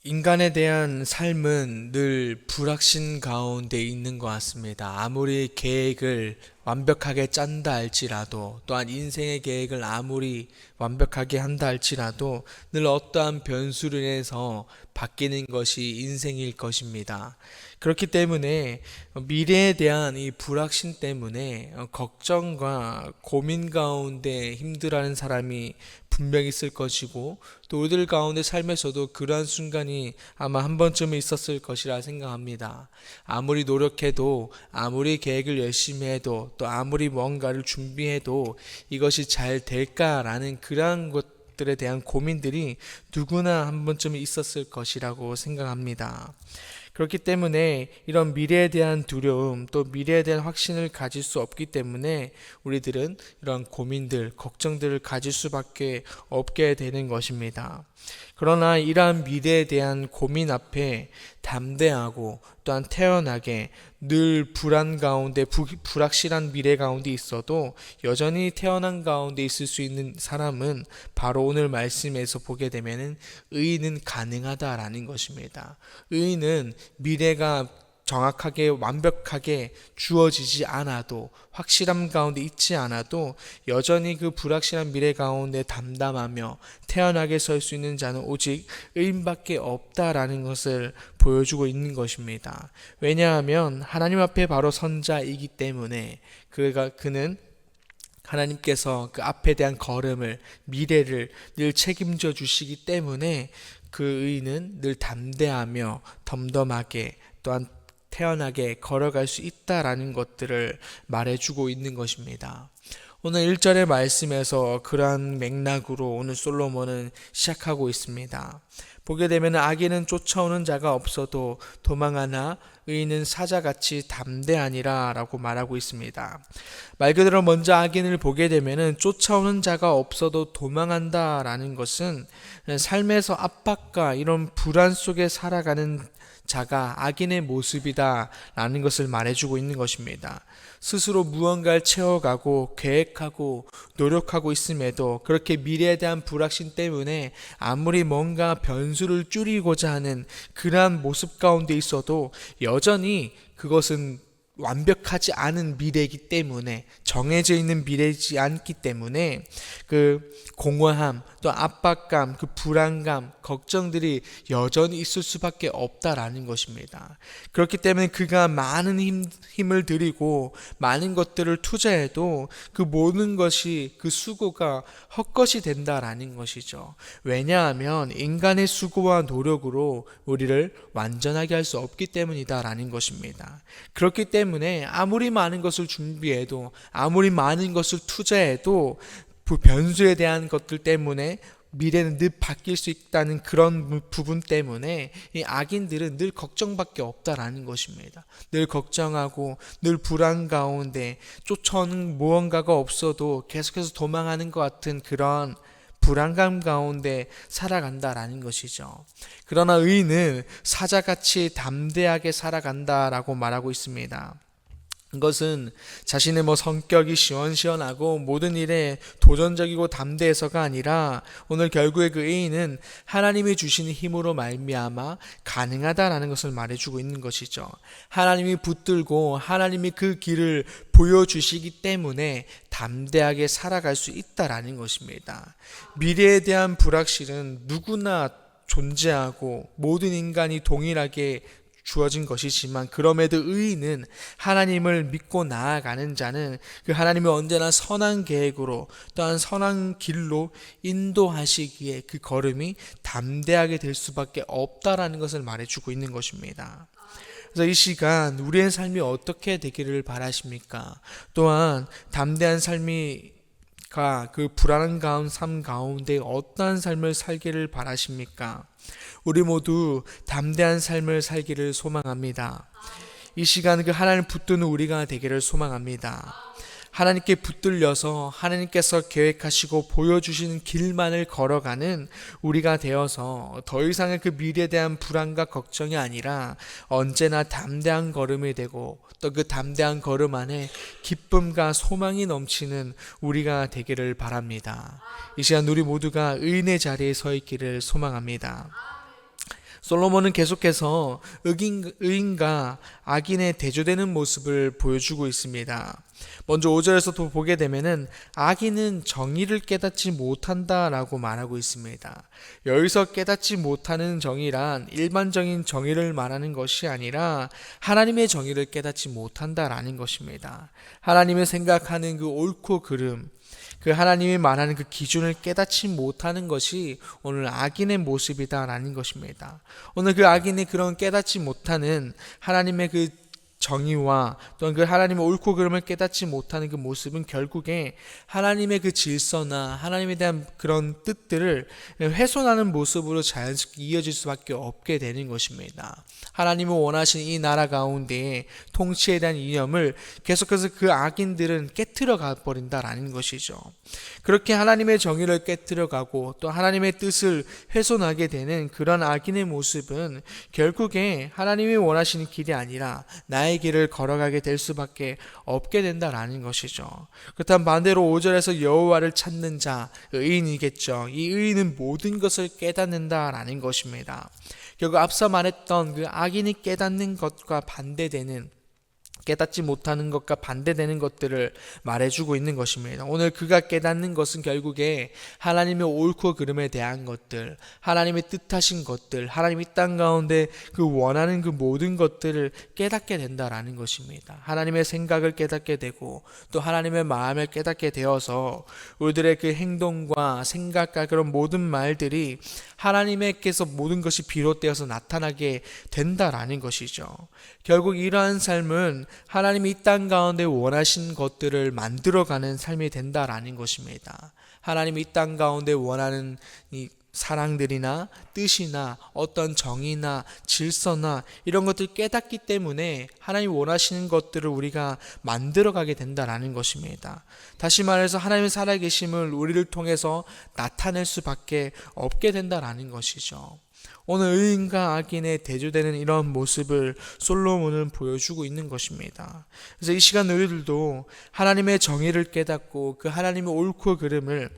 인간에 대한 삶은 늘 불확신 가운데 있는 것 같습니다. 아무리 계획을 완벽하게 짠다 할지라도, 또한 인생의 계획을 아무리 완벽하게 한다 할지라도 늘 어떠한 변수로 인해서 바뀌는 것이 인생일 것입니다. 그렇기 때문에 미래에 대한 이 불확신 때문에 걱정과 고민 가운데 힘들어하는 사람이 분명히 있을 것이고, 또 우리들 가운데 삶에서도 그러한 순간이 아마 한 번쯤은 있었을 것이라 생각합니다. 아무리 노력해도, 아무리 계획을 열심히 해도, 또 아무리 뭔가를 준비해도 이것이 잘 될까라는 그러한 것들에 대한 고민들이 누구나 한 번쯤은 있었을 것이라고 생각합니다. 그렇기 때문에 이런 미래에 대한 두려움, 또 미래에 대한 확신을 가질 수 없기 때문에 우리들은 이런 고민들, 걱정들을 가질 수밖에 없게 되는 것입니다. 그러나 이러한 미래에 대한 고민 앞에 담대하고 또한 태연하게 늘 불안 가운데 불확실한 미래 가운데 있어도 여전히 태어난 가운데 있을 수 있는 사람은 바로 오늘 말씀에서 보게 되면은 의인은 가능하다라는 것입니다. 의인은 미래가 정확하게 완벽하게 주어지지 않아도, 확실함 가운데 있지 않아도 여전히 그 불확실한 미래 가운데 담담하며 태연하게 설 수 있는 자는 오직 의인밖에 없다라는 것을 보여주고 있는 것입니다. 왜냐하면 하나님 앞에 바로 선자이기 때문에 그는 하나님께서 그 앞에 대한 걸음을, 미래를 늘 책임져 주시기 때문에 그 의인은 늘 담대하며 덤덤하게 또한 태연하게 걸어갈 수 있다라는 것들을 말해주고 있는 것입니다. 오늘 1절의 말씀에서 그러한 맥락으로 오늘 솔로몬은 시작하고 있습니다. 보게 되면 악인은 쫓아오는 자가 없어도 도망하나 의인은 사자같이 담대하니라 라고 말하고 있습니다. 말 그대로 먼저 악인을 보게 되면 쫓아오는 자가 없어도 도망한다 라는 것은 삶에서 압박과 이런 불안 속에 살아가는 자가 악인의 모습이다 라는 것을 말해주고 있는 것입니다. 스스로 무언가를 채워가고 계획하고 노력하고 있음에도 그렇게 미래에 대한 불확신 때문에 아무리 뭔가 변수를 줄이고자 하는 그러한 모습 가운데 있어도 여전히 그것은 완벽하지 않은 미래이기 때문에, 정해져 있는 미래이지 않기 때문에 그 공허함, 또 압박감, 그 불안감, 걱정들이 여전히 있을 수밖에 없다라는 것입니다. 그렇기 때문에 그가 많은 힘을 들이고 많은 것들을 투자해도 그 모든 것이, 그 수고가 헛것이 된다라는 것이죠. 왜냐하면 인간의 수고와 노력으로 우리를 완전하게 할 수 없기 때문이다라는 것입니다. 그렇기 때문에 아무리 많은 것을 준비해도, 아무리 많은 것을 투자해도 그 변수에 대한 것들 때문에 미래는 늘 바뀔 수 있다는 그런 부분 때문에 이 악인들은 늘 걱정밖에 없다라는 것입니다. 늘 걱정하고 늘 불안 가운데 쫓아오는 무언가가 없어도 계속해서 도망하는 것 같은 그런 불안감 가운데 살아간다라는 것이죠. 그러나 의인은 사자같이 담대하게 살아간다라고 말하고 있습니다. 이것은 자신의 성격이 시원시원하고 모든 일에 도전적이고 담대해서가 아니라 오늘 결국에 그 의인은 하나님이 주시는 힘으로 말미암아 가능하다라는 것을 말해주고 있는 것이죠. 하나님이 붙들고 하나님이 그 길을 보여주시기 때문에 담대하게 살아갈 수 있다라는 것입니다. 미래에 대한 불확실은 누구나 존재하고 모든 인간이 동일하게 주어진 것이지만, 그럼에도 의인은 하나님을 믿고 나아가는 자는 그 하나님이 언제나 선한 계획으로 또한 선한 길로 인도하시기에 그 걸음이 담대하게 될 수밖에 없다라는 것을 말해주고 있는 것입니다. 그래서 이 시간 우리의 삶이 어떻게 되기를 바라십니까? 또한 담대한 삶이 그 불안한 삶 가운데 어떠한 삶을 살기를 바라십니까? 우리 모두 담대한 삶을 살기를 소망합니다. 이 시간 그 하나님 붙드는 우리가 되기를 소망합니다. 하나님께 붙들려서 하나님께서 계획하시고 보여주시는 길만을 걸어가는 우리가 되어서 더 이상의 그 미래에 대한 불안과 걱정이 아니라 언제나 담대한 걸음이 되고, 또 그 담대한 걸음 안에 기쁨과 소망이 넘치는 우리가 되기를 바랍니다. 이 시간 우리 모두가 의인의 자리에 서 있기를 소망합니다. 솔로몬은 계속해서 의인과 악인의 대조되는 모습을 보여주고 있습니다. 먼저 5절에서 보게 되면은 악인은 정의를 깨닫지 못한다라고 말하고 있습니다. 여기서 깨닫지 못하는 정의란 일반적인 정의를 말하는 것이 아니라 하나님의 정의를 깨닫지 못한다라는 것입니다. 하나님의 생각하는 그 옳고 그름, 그 하나님이 말하는 그 기준을 깨닫지 못하는 것이 오늘 악인의 모습이다라는 것입니다. 오늘 그 악인이 그런 깨닫지 못하는 하나님의 그 정의와 또한 그 하나님의 옳고 그름을 깨닫지 못하는 그 모습은 결국에 하나님의 그 질서나 하나님에 대한 그런 뜻들을 훼손하는 모습으로 자연스럽게 이어질 수밖에 없게 되는 것입니다. 하나님이 원하신 이 나라 가운데 통치에 대한 이념을 계속해서 그 악인들은 깨트려 가버린다라는 것이죠. 그렇게 하나님의 정의를 깨트려 가고 또 하나님의 뜻을 훼손하게 되는 그런 악인의 모습은 결국에 하나님이 원하시는 길이 아니라 나의 길을 걸어가게 될 수밖에 없게 된다라는 것이죠. 그렇다면 반대로 5절에서 여호와를 찾는 자, 의인이겠죠. 이 의인은 모든 것을 깨닫는다라는 것입니다. 결국 앞서 말했던 그 악인이 깨닫는 것과 반대되는, 깨닫지 못하는 것과 반대되는 것들을 말해주고 있는 것입니다. 오늘 그가 깨닫는 것은 결국에 하나님의 옳고 그름에 대한 것들, 하나님의 뜻하신 것들, 하나님이 땅 가운데 그 원하는 그 모든 것들을 깨닫게 된다라는 것입니다. 하나님의 생각을 깨닫게 되고 또 하나님의 마음을 깨닫게 되어서 우리들의 그 행동과 생각과 그런 모든 말들이 하나님께서 모든 것이 비롯되어서 나타나게 된다라는 것이죠. 결국 이러한 삶은 하나님이 이 땅 가운데 원하신 것들을 만들어가는 삶이 된다라는 것입니다. 하나님이 이 땅 가운데 원하는 이 사랑들이나 뜻이나 어떤 정의나 질서나 이런 것들 깨닫기 때문에 하나님이 원하시는 것들을 우리가 만들어가게 된다라는 것입니다. 다시 말해서 하나님의 살아계심을 우리를 통해서 나타낼 수밖에 없게 된다라는 것이죠. 오늘 의인과 악인의 대조되는 이런 모습을 솔로몬은 보여주고 있는 것입니다. 그래서 이 시간 우리들도 하나님의 정의를 깨닫고 그 하나님의 옳고 그름을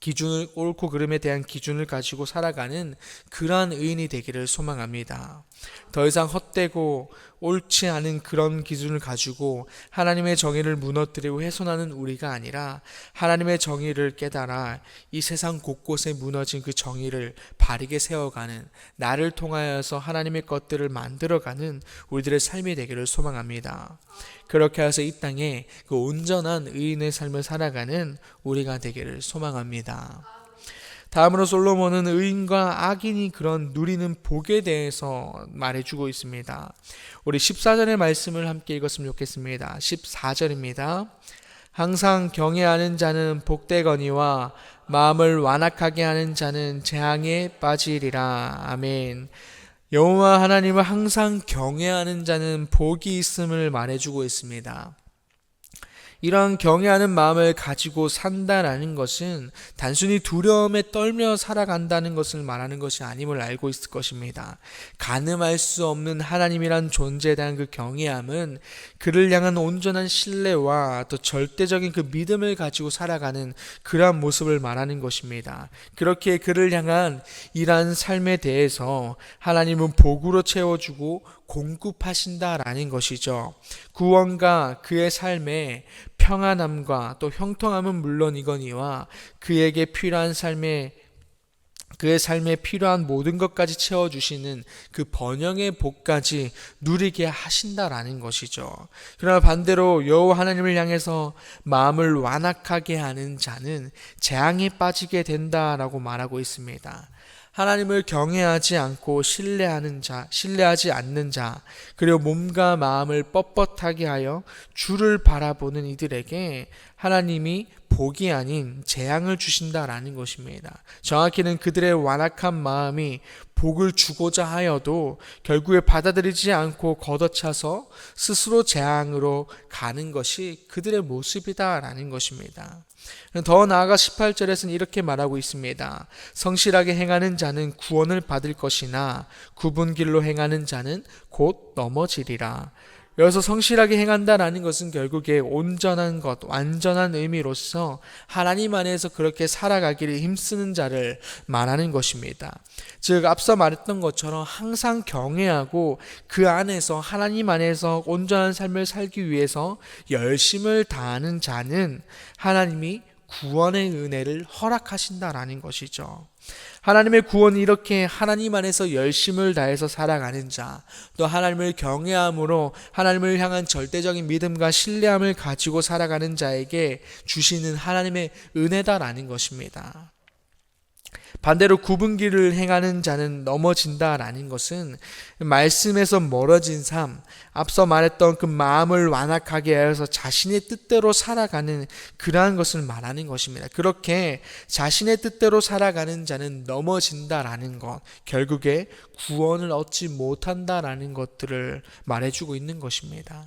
기준을, 옳고 그름에 대한 기준을 가지고 살아가는 그러한 의인이 되기를 소망합니다. 더 이상 헛되고 옳지 않은 그런 기준을 가지고 하나님의 정의를 무너뜨리고 훼손하는 우리가 아니라 하나님의 정의를 깨달아 이 세상 곳곳에 무너진 그 정의를 바르게 세워가는, 나를 통하여서 하나님의 것들을 만들어가는 우리들의 삶이 되기를 소망합니다. 그렇게 해서 이 땅에 그 온전한 의인의 삶을 살아가는 우리가 되기를 소망합니다. 다음으로 솔로몬은 의인과 악인이 그런 누리는 복에 대해서 말해주고 있습니다. 우리 14절의 말씀을 함께 읽었으면 좋겠습니다. 14절입니다. 항상 경외하는 자는 복되거니와 마음을 완악하게 하는 자는 재앙에 빠지리라. 아멘. 여호와 하나님을 항상 경외하는 자는 복이 있음을 말해주고 있습니다. 이러한 경외하는 마음을 가지고 산다라는 것은 단순히 두려움에 떨며 살아간다는 것을 말하는 것이 아님을 알고 있을 것입니다. 가늠할 수 없는 하나님이란 존재에 대한 그 경외함은 그를 향한 온전한 신뢰와 또 절대적인 그 믿음을 가지고 살아가는 그러한 모습을 말하는 것입니다. 그렇게 그를 향한 이러한 삶에 대해서 하나님은 복으로 채워주고 공급하신다라는 것이죠. 구원과 그의 삶에 평안함과 또 형통함은 물론이거니와 그에게 필요한 그의 삶에 필요한 모든 것까지 채워주시는 그 번영의 복까지 누리게 하신다라는 것이죠. 그러나 반대로 여호와 하나님을 향해서 마음을 완악하게 하는 자는 재앙에 빠지게 된다라고 말하고 있습니다. 하나님을 경외하지 않고 신뢰하지 않는 자, 그리고 몸과 마음을 뻣뻣하게 하여 주를 바라보는 이들에게 하나님이 복이 아닌 재앙을 주신다라는 것입니다. 정확히는 그들의 완악한 마음이 복을 주고자 하여도 결국에 받아들이지 않고 걷어차서 스스로 재앙으로 가는 것이 그들의 모습이다라는 것입니다. 더 나아가 18절에서는 이렇게 말하고 있습니다. 성실하게 행하는 자는 구원을 받을 것이나 굽은 길로 행하는 자는 곧 넘어지리라. 여기서 성실하게 행한다라는 것은 결국에 온전한 것, 완전한 의미로서 하나님 안에서 그렇게 살아가기를 힘쓰는 자를 말하는 것입니다. 즉 앞서 말했던 것처럼 항상 경외하고 그 안에서 하나님 안에서 온전한 삶을 살기 위해서 열심을 다하는 자는 하나님이 구원의 은혜를 허락하신다라는 것이죠. 하나님의 구원이 이렇게 하나님 안에서 열심을 다해서 살아가는 자, 또 하나님을 경외함으로 하나님을 향한 절대적인 믿음과 신뢰함을 가지고 살아가는 자에게 주시는 하나님의 은혜다라는 것입니다. 반대로 굽은 길을 행하는 자는 넘어진다라는 것은 말씀에서 멀어진 삶, 앞서 말했던 그 마음을 완악하게 하여서 자신의 뜻대로 살아가는 그러한 것을 말하는 것입니다. 그렇게 자신의 뜻대로 살아가는 자는 넘어진다라는 것, 결국에 구원을 얻지 못한다라는 것들을 말해주고 있는 것입니다.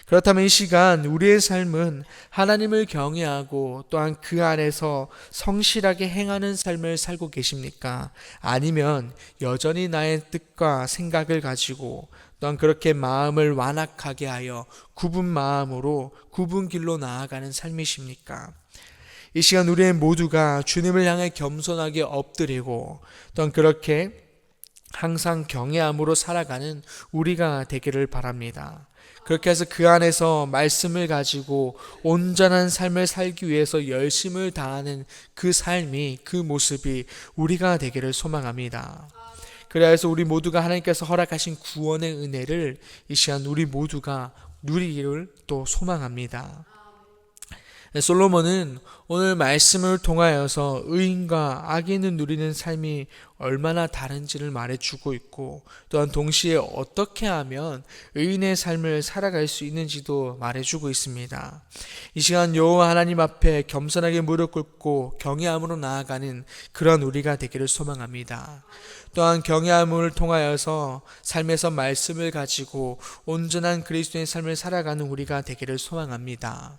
그렇다면 이 시간 우리의 삶은 하나님을 경외하고 또한 그 안에서 성실하게 행하는 삶을 살고 계십니까? 아니면 여전히 나의 뜻과 생각을 가지고 또한 그렇게 마음을 완악하게 하여 굽은 마음으로 굽은 길로 나아가는 삶이십니까? 이 시간 우리의 모두가 주님을 향해 겸손하게 엎드리고 또한 그렇게 항상 경외함으로 살아가는 우리가 되기를 바랍니다. 그렇게 해서 그 안에서 말씀을 가지고 온전한 삶을 살기 위해서 열심을 다하는 그 삶이, 그 모습이 우리가 되기를 소망합니다. 그래야 해서 우리 모두가 하나님께서 허락하신 구원의 은혜를 이 시간 우리 모두가 누리기를 또 소망합니다. 솔로몬은 오늘 말씀을 통하여서 의인과 악인을 누리는 삶이 얼마나 다른지를 말해주고 있고 또한 동시에 어떻게 하면 의인의 삶을 살아갈 수 있는지도 말해주고 있습니다. 이 시간 여호와 하나님 앞에 겸손하게 무릎 꿇고 경외함으로 나아가는 그런 우리가 되기를 소망합니다. 또한 경외함을 통하여서 삶에서 말씀을 가지고 온전한 그리스도의 삶을 살아가는 우리가 되기를 소망합니다.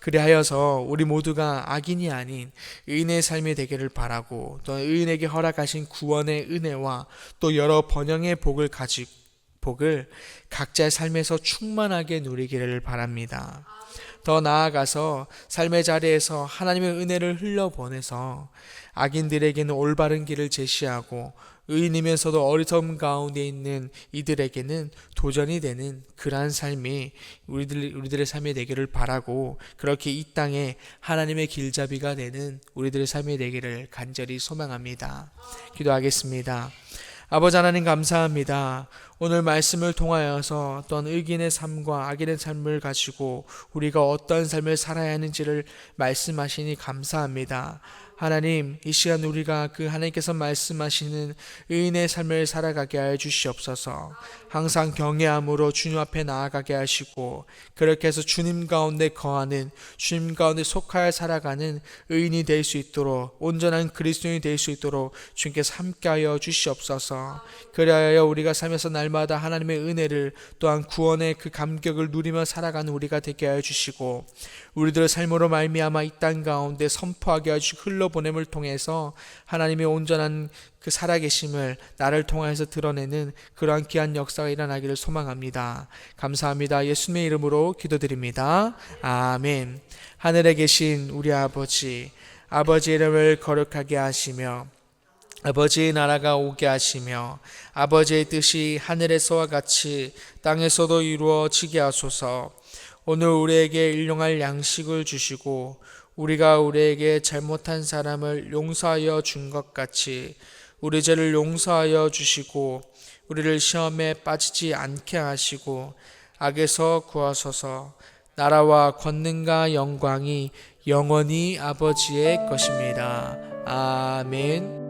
그리하여서 우리 모두가 악인이 아닌 의인의 삶이 되기를 바라고 또 의인에게 허락하신 구원의 은혜와 또 여러 번영의 복을 각자의 삶에서 충만하게 누리기를 바랍니다. 더 나아가서 삶의 자리에서 하나님의 은혜를 흘려보내서 악인들에게는 올바른 길을 제시하고 의인이면서도 어리석음 가운데 있는 이들에게는 도전이 되는 그러한 삶이 우리들의 삶이 되기를 바라고 그렇게 이 땅에 하나님의 길잡이가 되는 우리들의 삶이 되기를 간절히 소망합니다. 기도하겠습니다. 아버지 하나님 감사합니다. 오늘 말씀을 통하여서 또한 의인의 삶과 악인의 삶을 가지고 우리가 어떤 삶을 살아야 하는지를 말씀하시니 감사합니다. 하나님, 이 시간 우리가 그 하나님께서 말씀하시는 의인의 삶을 살아가게 하여 주시옵소서. 항상 경외함으로 주님 앞에 나아가게 하시고 그렇게 해서 주님 가운데 거하는, 주님 가운데 속하여 살아가는 의인이 될 수 있도록, 온전한 그리스도인이 될 수 있도록 주님께서 함께하여 주시옵소서. 그리하여 우리가 삶에서 날마다 하나님의 은혜를 또한 구원의 그 감격을 누리며 살아가는 우리가 되게 하여 주시고 우리들의 삶으로 말미암아 이 땅 가운데 선포하게 하여 주시고 흘러보냄을 통해서 하나님의 온전한 그 살아계심을 나를 통하여서 드러내는 그러한 귀한 역사가 일어나기를 소망합니다. 감사합니다. 예수님의 이름으로 기도드립니다. 아멘. 하늘에 계신 우리 아버지, 아버지의 이름을 거룩하게 하시며 아버지의 나라가 오게 하시며 아버지의 뜻이 하늘에서와 같이 땅에서도 이루어지게 하소서. 오늘 우리에게 일용할 양식을 주시고 우리가 우리에게 잘못한 사람을 용서하여 준 것 같이 우리 죄를 용서하여 주시고 우리를 시험에 빠지지 않게 하시고 악에서 구하소서. 나라와 권능과 영광이 영원히 아버지의 것입니다. 아멘.